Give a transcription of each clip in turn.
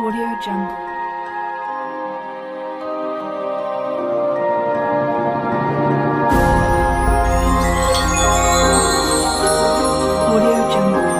Audio Jungle. Audio Jungle.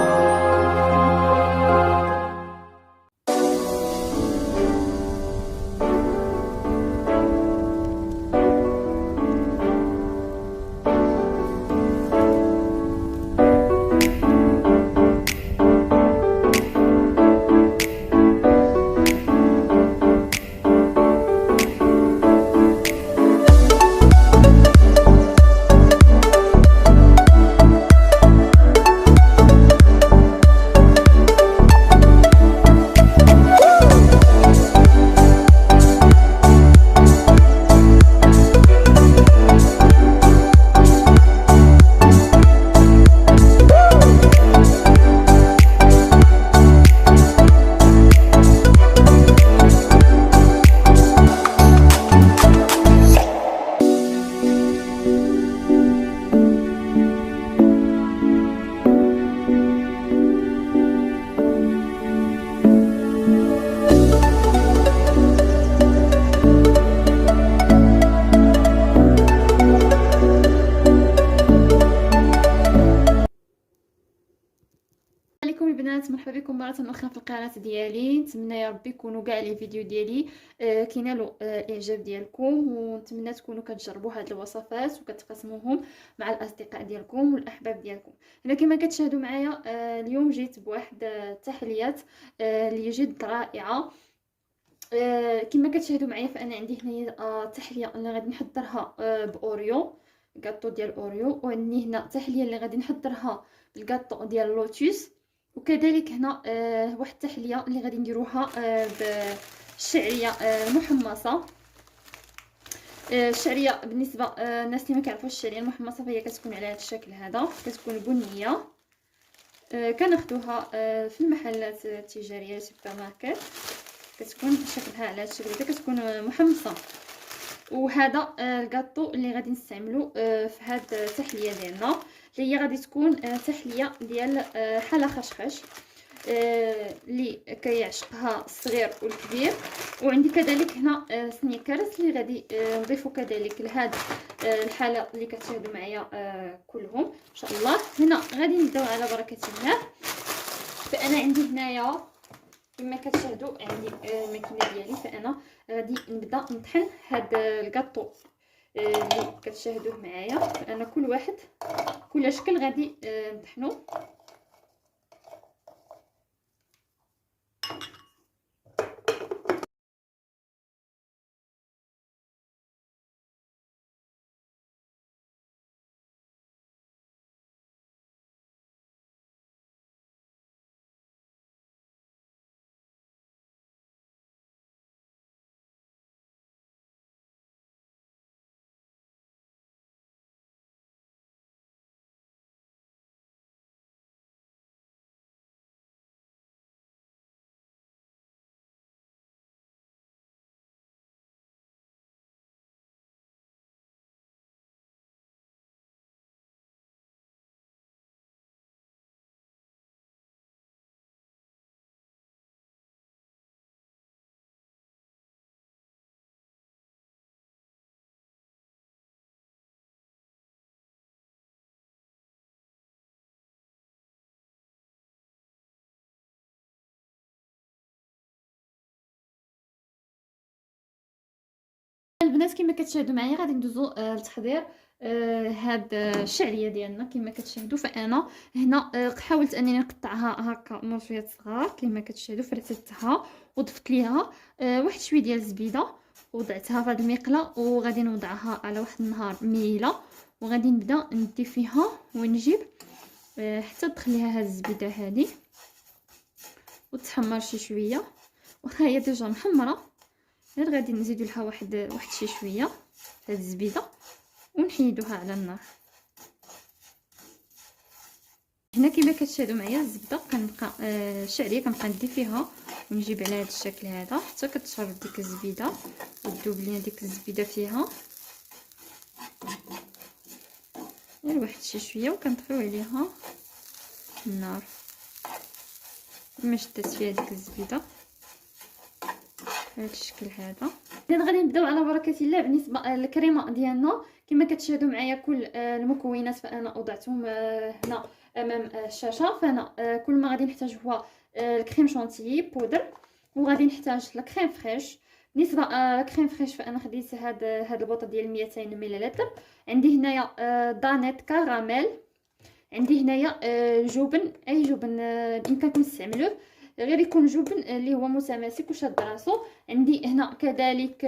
عليكم البنات، مرحبا بكم مره اخرى في القناه ديالي. نتمنى يا ربي يكونوا كاع لي فيديو ديالي كينالوا الاعجاب ديالكم، ونتمنى تكونوا كتجربوا هاد الوصفات وكتقسموهم مع الاصدقاء ديالكم والاحباب ديالكم. انا كما كتشاهدوا معايا اليوم جيت بواحد التحليات اللي جد رائعه. كما كتشاهدوا معايا فانا عندي هنايا تحليه اللي غادي نحضرها باوريو، كاطو ديال اوريو، وعندي هنا تحليه اللي غادي نحضرها بالكاطو ديال لوتوس، وكذلك هنا واحد التحليه اللي غادي نديروها بالشعريه محمصه. الشعريه بالنسبه الناس اللي ما كيعرفوش الشعريه المحمصه فهي كتكون على هذا الشكل هذا، كتكون بنيه. كناخذوها في المحلات التجاريه سوبر ماركت، كتكون شكلها على هذا الشكل هذا، كتكون محمصه. وهذا الكاطو اللي غادي نستعملو في هاد التحليه ديالنا، اللي هي غادي تكون تحليه ديال حلا خشخش اللي كيعشقها الصغير والكبير. وعندي كذلك هنا سنيكرز اللي غادي نضيفو كذلك لهاد الحاله اللي كتشاهدوا معايا كلهم ان شاء الله. هنا غادي نبداو على بركه الله. فانا عندي هنايا كما كتشاهدوا عندي الماكينه ديالي، فانا غادي نبدا نطحن هاد الكاطو اللي كتشاهدوه معايا. فانا كل واحد كل شكل غادي نطحنو. البنات كما كتشاهدوا معايا غادي ندوزو لتحضير هاد الشعريه ديالنا. كما كتشاهدوا فانا هنا حاولت انني نقطعها هكا مرشيات صغار كما كتشاهدوا، فرتتها وضفت ليها واحد شويه ديال الزبيده وضعتها في هذه المقله، وغادي نوضعها على واحد النهار ميله، وغادي نبدا ندي فيها ونجيب حتى تدخليها هاد الزبيده هذه وتحمر شي شويه. واخا هي ديجا محمره، غير غادي نزيدو لها واحد شي شويه هاد الزبيده ونحيدوها على النار. هنا كما كتشاهدوا معايا الزبده كنبقى الشعريه كنبقى ندي فيها ونجيب على هذا الشكل هذا حتى كتشرب ديك الزبيده وتذوب لينا ديك الزبيده فيها. غير واحد شي شويه وكنطفيو عليها النار. كما شدات فيها ديك الزبيده بهذا الشكل هذا. اذا غادي نبداو على بركه الله. بالنسبه للكريمه ديالنا كما كتشاهدوا معايا كل المكونات فانا وضعتهم هنا امام الشاشه. فانا كل ما غادي نحتاج هو الكريم شونتيي بودر، وغادي نحتاج لا فريش. بالنسبه لا فريش فانا خديت هاد البوطه ديال 200 ملل. عندي هنايا دانيت كراميل. عندي هنايا جبن، اي جبن بامكانكم تستعملوه، غير يكون جبن اللي هو متماسك وشاد راسو. عندي هنا كذلك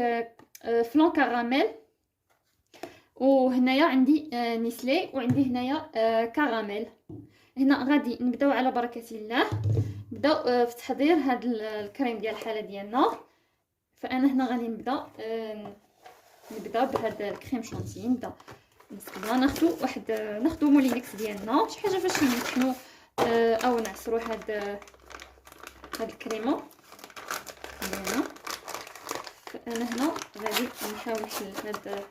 فلون كراميل، وهنايا عندي نيسلي، وعندي هنايا كراميل. هنا غادي نبداو على بركه الله، نبداو في تحضير هاد الكريم ديال الحاله ديالنا. فانا هنا غادي نبدا بهذا الكريم شونتي. نبدا نسكبها، ناخذ مولينكس ديالنا، شي حاجه فاش نطحنوا او نعصروا هاد الكريمه ديالنا. فانا هنا غادي نحاول نحل هاد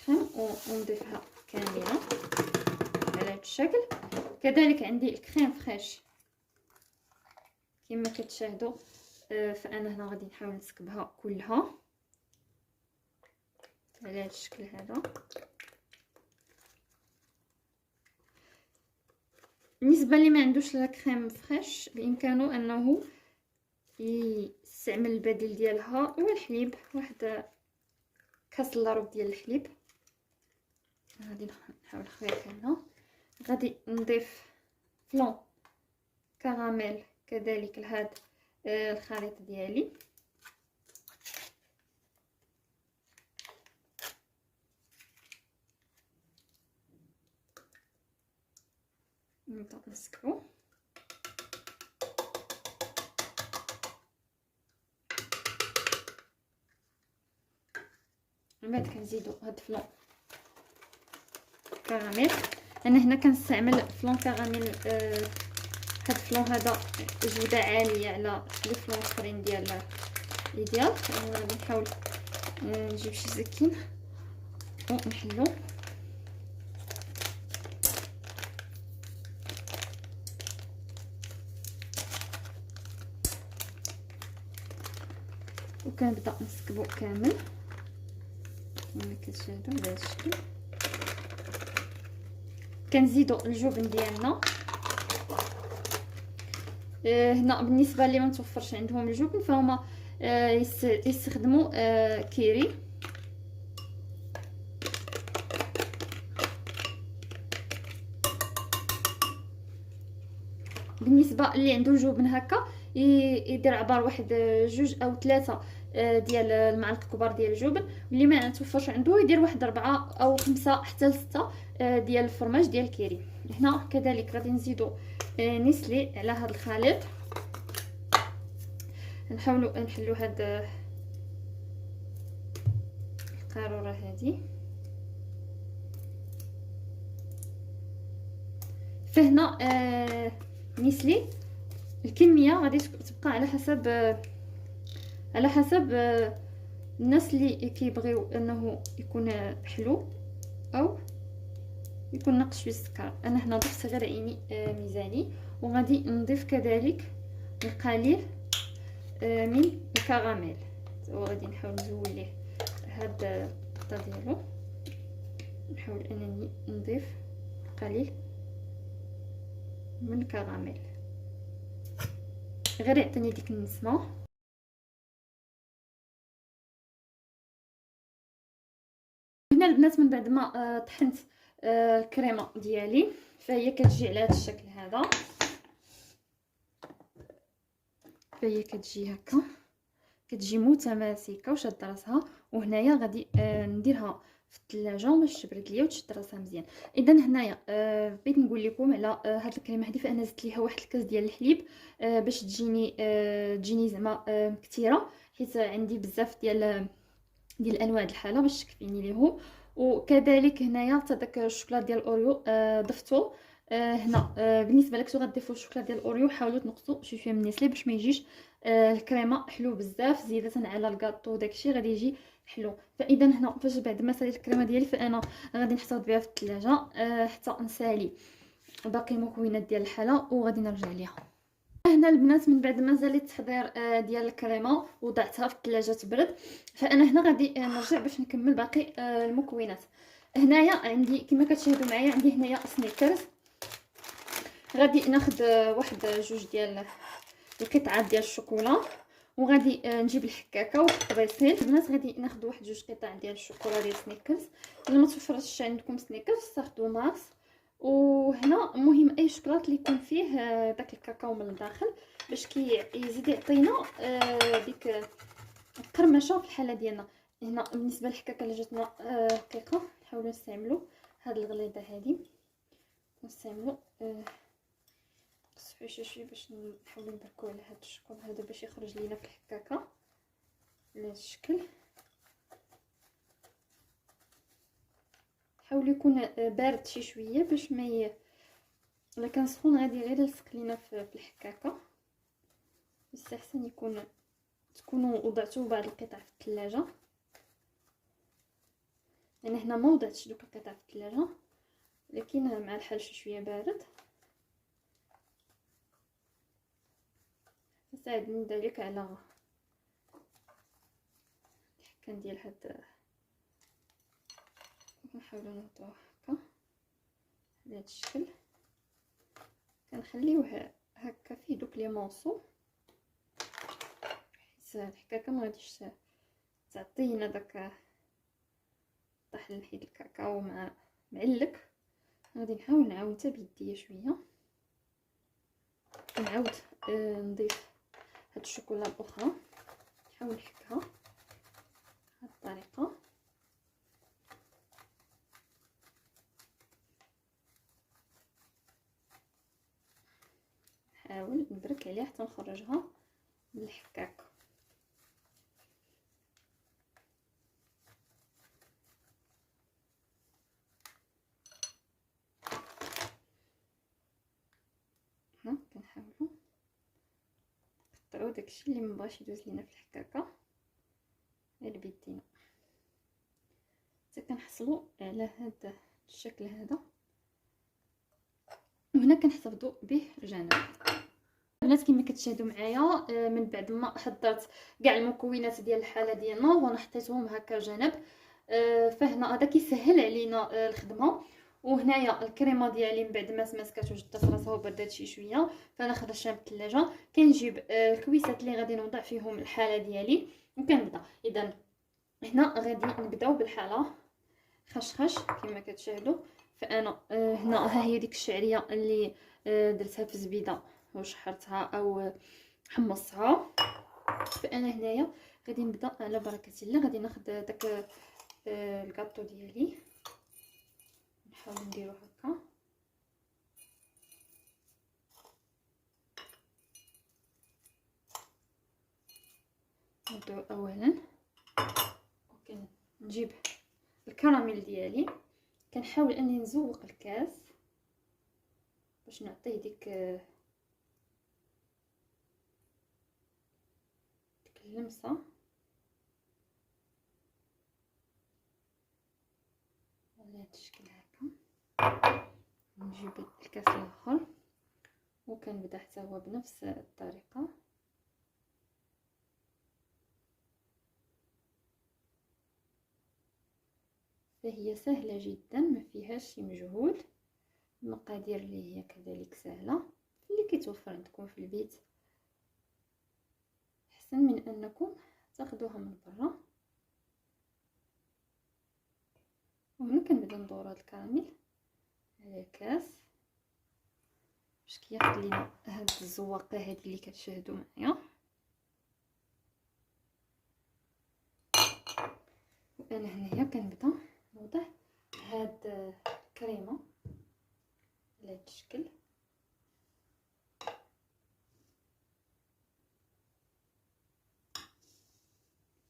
الكريم ونضيفها كامله على هاد الشكل. كذلك عندي الكريم فريش كما كتشاهدوا. فانا هنا غادي نحاول نسكبها كلها على هاد الشكل هذا. بالنسبه اللي ما عندوش لا كريم فريش بامكانه انه يستعمل البديل ديالها هو الحليب، واحد كاس لاروب ديال الحليب. غادي نحاول نخويها كامله. غادي نضيف فلون كراميل كذلك لهاد الخليط ديالي. نبدا نسكبو. من بعد كنزيدو هاد فلون كراميل. انا هنا كنستعمل فلون كراميل، هاد الفلون هذا جوده عاليه على لي فلون اخرين ديال ليديال. غادي نحاول نجيب شي سكين ونحلو. وكنبدا نسكبو كامل كما كتشاهدوا بهذا الشكل. كنزيدو الجبن ديالنا. هنا بالنسبه اللي ما متوفرش عندهم الجبن فهما يستخدموا كيري. بالنسبه اللي عنده الجبن هكا يدير عبار واحد 2 أو 3 ديال المعالق كبار ديال الجبن. واللي ما توفرش عنده يدير واحد 4 أو 5 حتى 6 ديال الفرماج ديال الكيري. هنا كذلك غادي نزيدو نسلي على هذا الخليط. نحاولوا نحلوا هاد القاروره هذه. فهنا نسلي الكميه غادي تبقى على حسب الناس اللي كيبغيو انه يكون حلو او يكون ناقص شويه السكر. انا هنا ضفت غير عيني ميزاني. وغادي نضيف كذلك القليل من الكراميل، وغادي نحاول نزول ليه هاد الطا ديالو. نحاول انني نضيف قليل من الكراميل غير يعطيني ديك النسمه. هنا البنات من بعد ما طحنت الكريمه ديالي فهي كتجي على هذا الشكل هذا. فهي كتجي هكا، كتجي متماسكه وشاد راسها. وهنايا غادي نديرها في الثلاجه باش تبرد ليا وتشد راسها مزيان. اذا هنايا بغيت نقول لكم على هاد الكريمه هذه. فانا زدت ليها واحد الكاس ديال الحليب باش تجيني زعما كثيره، حيت عندي بزاف ديال انواع الحاله باش تكفيني ليهم. وكذلك هنايا حتى داك الشوكولا ديال الاوريو ضفتو هنا. بالنسبه لك غتضيفوا الشوكولا ديال الاوريو حاولوا تنقصوا شويه من النسلي باش ما يجيش الكريمه حلو بزاف زياده على الكاطو داكشي غادي يجي حلو. فاذا هنا فاش بعد ما ساليت الكريمه ديالي فانا غادي نحتفظ بها في الثلاجه حتى نسالي باقي المكونات ديال الحاله وغادي نرجع ليها. هنا هنا البنات من بعد ما زال التحضير ديال الكريمه وضعتها في الثلاجه تبرد، فانا هنا غادي نرجع باش نكمل باقي المكونات. هنايا عندي كما كتشاهدوا معايا، عندي هنايا سنيكرز. غادي ناخذ واحد جوج ديال القطعات ديال الشوكولا، وغادي نجيب الحكاكه والطريسيل. البنات غادي ناخذ واحد جوج قطع ديال الشوكولا ديال سنيكرز. الا ما توفرش عندكم سنيكرز استخدموا ماكس. وهنا مهم اي شوكولات اللي يكون فيه داك الكاكاو من الداخل باش كيزيد يعطينا ديك القرمشه في الحاله ديالنا. هنا بالنسبه للحكاكه اللي جاتنا دقيقه، نحاولوا نستعملوا هاد الغليظه هادي، نستعملوا شويه باش نحاولوا نبركوا على هاد الشكل هذا باش يخرج لينا في الحكاكه على هذا الشكل. حاولوا يكون بارد شي شويه باش ما الا كان سخون غادي غير يلصق لينا في الحكاكه. يستحسن يكون تكونوا وضعتوا بعض القطع في الثلاجه. انا هنا ما وضعتش دوك القطع في الثلاجه، لكن مع الحال شويه بارد ساعدني ذلك على الحكان ديال هاد. نحاولوا نوضعوه هكا بهذا الشكل، كنخليوه هكا فيه دوك لي مونسو حيت الحكاكه ما غاديش تعطينا داك طاح نحيد الكاكاو مع معلك. غادي نحاول نعاون حتى بيديا شويه، ونعاود نضيف هاد الشوكولا الاخرى، نحاول نحكها بهاد الطريقه. نحاول نبرك عليها حتى نخرجها من الحكاك. ها كنحاولوا نقطعوا داكشي اللي مبغاش يدوز لينا في الحكاكه غير بيدينا حتى كنحصلوا على هذا الشكل هذا. وهنا كنحتفظوا به الجانب. البنات كما كتشاهدوا معايا من بعد ما حضرت كاع المكونات ديال الحاله ديالنا وانا حطيتهم هكا جانب، فهنا هذا كيسهل علينا الخدمه. وهنايا الكريمه ديالي من بعد ما تماسكات وجدت راسها وبردات شي شويه، فانا خرجتها من الثلاجه. كنجيب الكويسات اللي غادي نوضع فيهم الحاله ديالي وكنبدا. اذا هنا غادي نبداو بالحاله خشخش كما كتشاهدوا. فانا هنا ها هي ديك الشعريه اللي درتها في الزبيده وشحرتها او حمصتها. فانا هنايا غادي نبدا على بركه الله. غادي ناخذ داك الكاطو ديالي، نحاول نديرو هكا نبداو اولا. نجيب الكراميل ديالي، كنحاول اني نزوق الكاس باش نعطيه ديك اللمسه. على هذا الشكل هكا. نجيب الكاس الاخر وكنبدا حتى هو بنفس الطريقه. فهي سهله جدا ما فيهاش شي مجهود. المقادير اللي هي كذلك سهله اللي كيتوفر عندكم في البيت، احسن من انكم تاخذوها من برا. وهنا كنبدا ندور هذا الكراميل على الكاس باش كياخذ لينا هاد الزواقه هذه اللي كتشاهدوا معايا. وانا هنايا كنبدا نوضع هاد الكريمه على هاد الشكل.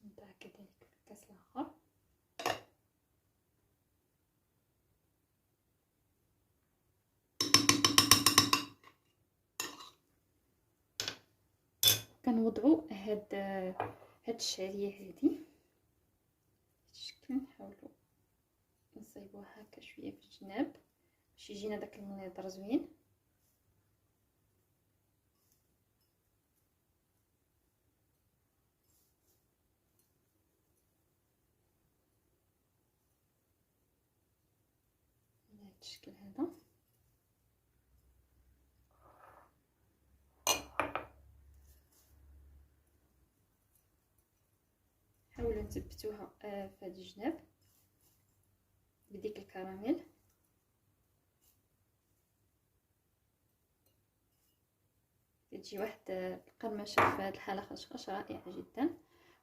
نوضع كذلك في الكاس الاخر. كنوضعوا هاد الشعريه هذه الشكل. نحاولوا نصيبوها هكا شويه في الجناب باش يجينا داك المنظر زوين. الشكل هذا. حاولوا نثبتوها في هذا الجناب بديك الكراميل. تجي واحد القرمشه في هذه الحاله خشخش رائعه جدا.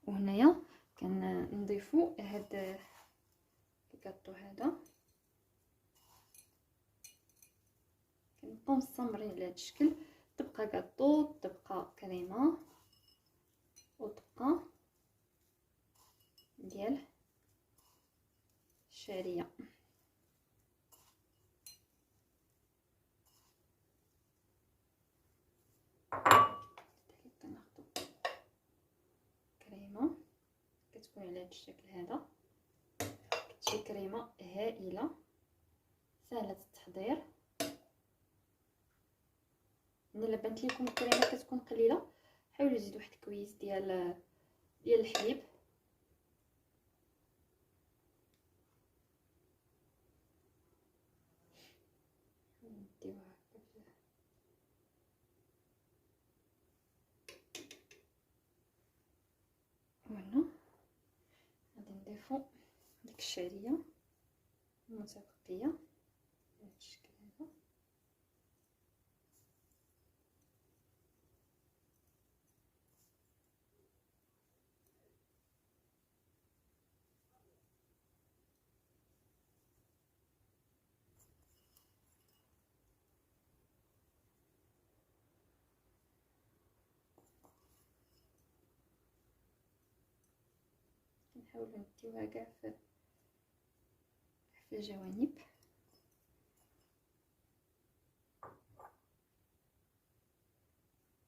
وهنايا كنضيفوا هذا الكاطو هذا، كنبقاو مستمرين على هذا الشكل. تبقى كاطو، تبقى كريمه، وتبقى ديال الشعريه. كناخدو كريمه كتكون على هذا الشكل هذا. كتجي كريمه هائله سهله التحضير. الا بانت لكم الكريمه كتكون قليله، حاولوا تزيدوا واحد الكويس ديال الحليب. نديوها هكا وهنا. غادي نضيفو ديك الشعريه المتبقيه بهذا الشكل هذا. نحاولوا نديوها كاع في الجوانب.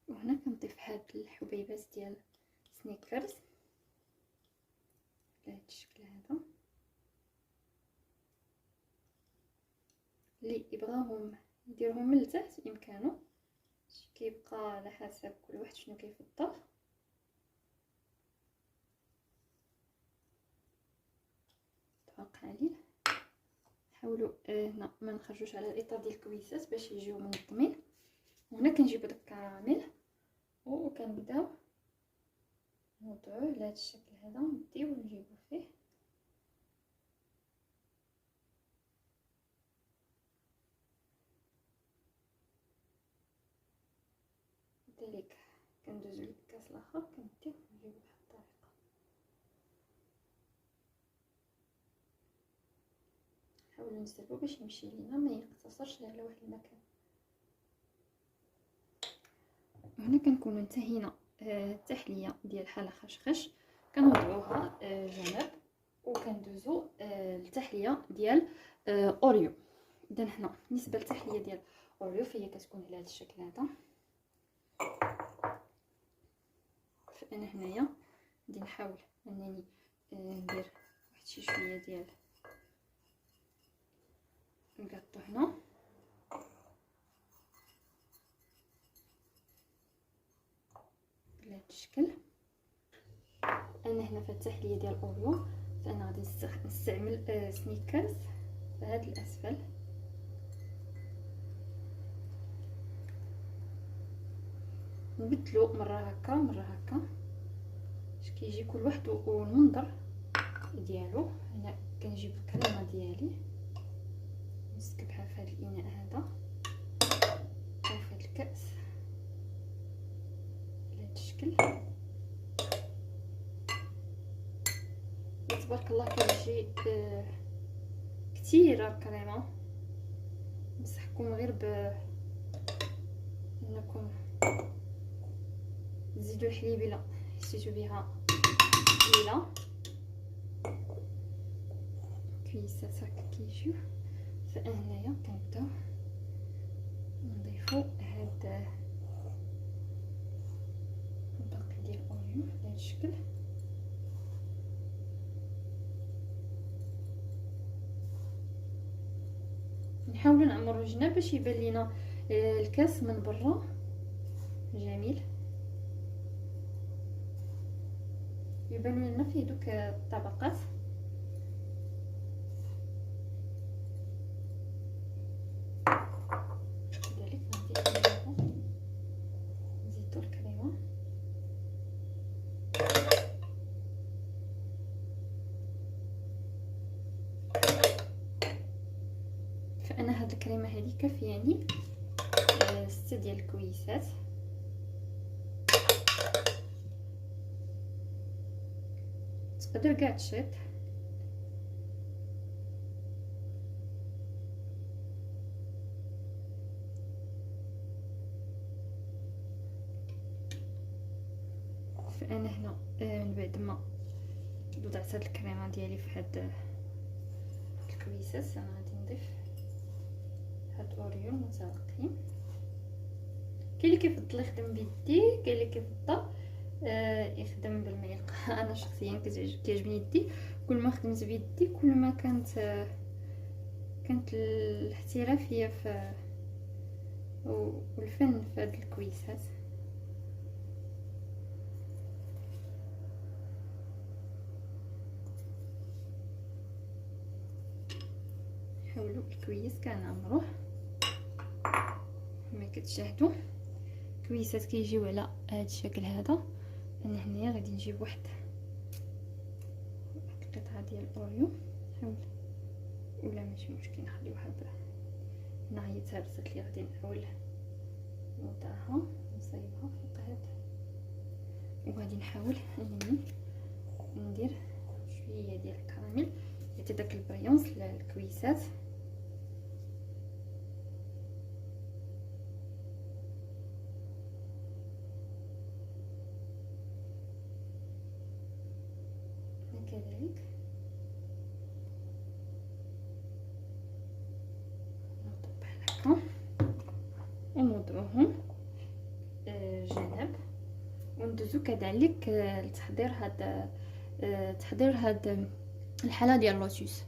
وهنا كنضيف هاد الحبيبات ديال سنيكرز بهذا الشكل هذا. اللي يبغاهم يديرهم من التحت بامكانه، كيبقى على حسب كل واحد شنو كيفضل. قليل. حاولوا هنا ما نخرجوش على الاطار ديال الكويسات باش يجيو منظمين. وهنا كنجيبو داك الكراميل وكنبداو نوضعوه على هذا الشكل هذا، نديو ونجيبو فيه. كذلك كندوزو للكاس الاخر كنديو ونجيبو بهذه الطريقه. حاولوا نسربو باش يمشي لينا، ما يقتصرش على واحد المكان. وهنا كنكونوا انتهينا التحليه ديال حلا خشخش. كنوضعوها جنب وكندوزو التحليه ديال اوريو. اذا هنا بالنسبه للتحليه ديال اوريو فهي كتكون على هذا الشكل هذا. فانا هنايا غادي نحاول انني ندير واحد شي شويه ديال الكاطو هنا. بهذا الشكل. انا هنا في التحليه ديال الاوريو فانا غادي نستعمل سنيكرز في هذا الاسفل. نبدلو مره هكا مره هكا باش كيجي كل واحد والمنظر ديالو. هنا كنجيب الكريمه ديالي نسكبها في هذا الاناء هذا او في هذا الكاس بهذا الشكل. تبارك الله كتجي كثيره الكريمه. نصحكم غير انكم تزيدوا الحليب الا حسيتوا بها قليله. كويسات هكا كيجيو. فهنايا كنبداو نضيفو هاد الباقي ديال الاوريو بهذا الشكل. نحاولوا نعمروا الجناب باش يبان لينا الكاس من برا جميل، يبانوا لنا فيه دوك الطبقات. الكريمه هذه كافياني 6 ديال الكويسات. تقدر كاع تشد فانا هنا من بعد ما وضعت هاد الكريمه ديالي في هاد الكويسات انا غادي نضيف هاد الاوريو المتراقم. كاين اللي كيفضل يخدم بيدي، كاين اللي كيفضل يخدم بالملقه. انا شخصيا كيعجبني يدي، كل ما خدمت بيدي كل ما كانت الاحترافيه في والفن في هاد الكويسات. حاولوا الكويس كنعمروه كما كتشاهدوا. الكويسات كيجيو على هذا الشكل هذا. انا هنايا غادي نجيب واحد القطعه ديال الاوريو، حاول ولا ماشي مشكل نخليوها هنا هي تهرست لي، غادي نحاول نوضعها نصايبها فوق هذا، وغادي نحاول انني ندير شويه ديال الكراميل يعطي داك البريونس للكويسات. كذلك نوضع بحال هكا ونوضعوهم جنب، وندوزو كذلك لتحضير هاد الحاله ديال اللوتوس.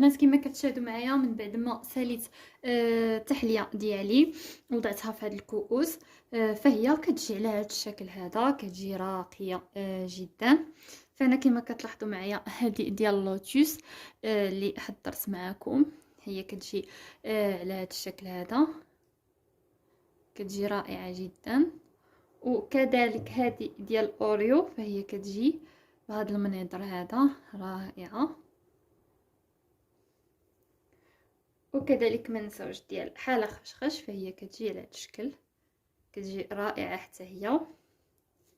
البنات كما كتشاهدوا معايا من بعد ما ساليت التحليه ديالي وضعتها في هذا الكؤوس، فهي كتجي على هذا الشكل هذا، كتجي راقيه جدا. فانا كما كتلاحظوا معايا هذه ديال اللوتوس اللي حضرت معكم، هي كتجي على هذا الشكل هذا، كتجي رائعه جدا. وكذلك هذه ديال اوريو فهي كتجي بهذا المنظر هذا رائعه. وكذلك ما نساوش ديال حاله خشخش فهي كتجي على هذا الشكل، كتجي رائعه حتى هي،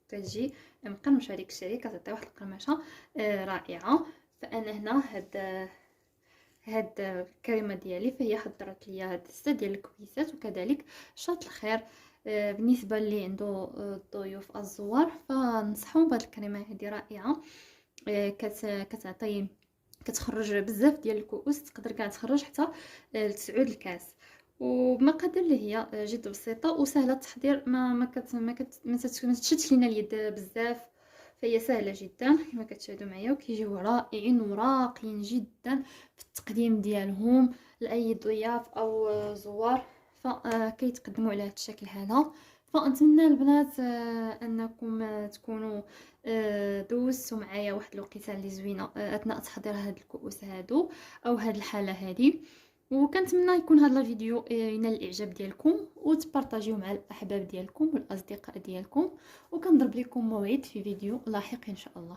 كتجي مقرمشه ديك الشيء، كتعطي واحد القرمشه رائعه. فانا هنا هاد الكريمه ديالي فهي حضرت ليا هاد 6 ديال الكويسات. وكذلك شاط الخير بالنسبه اللي عنده الضيوف الزوار فنصحوا بهاد الكريمه هذه رائعه، كتعطي كتخرج بزاف ديال الكؤوس، تقدر كاع تخرج حتى ل9 الكاس، وبمقادير اللي هي جد بسيطه وسهله التحضير، ما تشدش لينا اليد بزاف، فهي سهله جدا كما كتشاهدوا معايا. وكيجيو رائعين وراقيين جدا في التقديم ديالهم لاي ضياف او زوار، فكيتقدموا على هذا الشكل هذا. فنتمنى البنات انكم تكونوا دوزتوا معايا واحد الوقيته اللي زوينه اثناء تحضير هاد الكؤوس هادو او هاد الحاله هذه. وكنتمنى يكون هذا الفيديو ينال الاعجاب ديالكم وتبارطاجيوه مع الاحباب ديالكم والاصدقاء ديالكم، وكنضرب لكم موعد في فيديو لاحق ان شاء الله.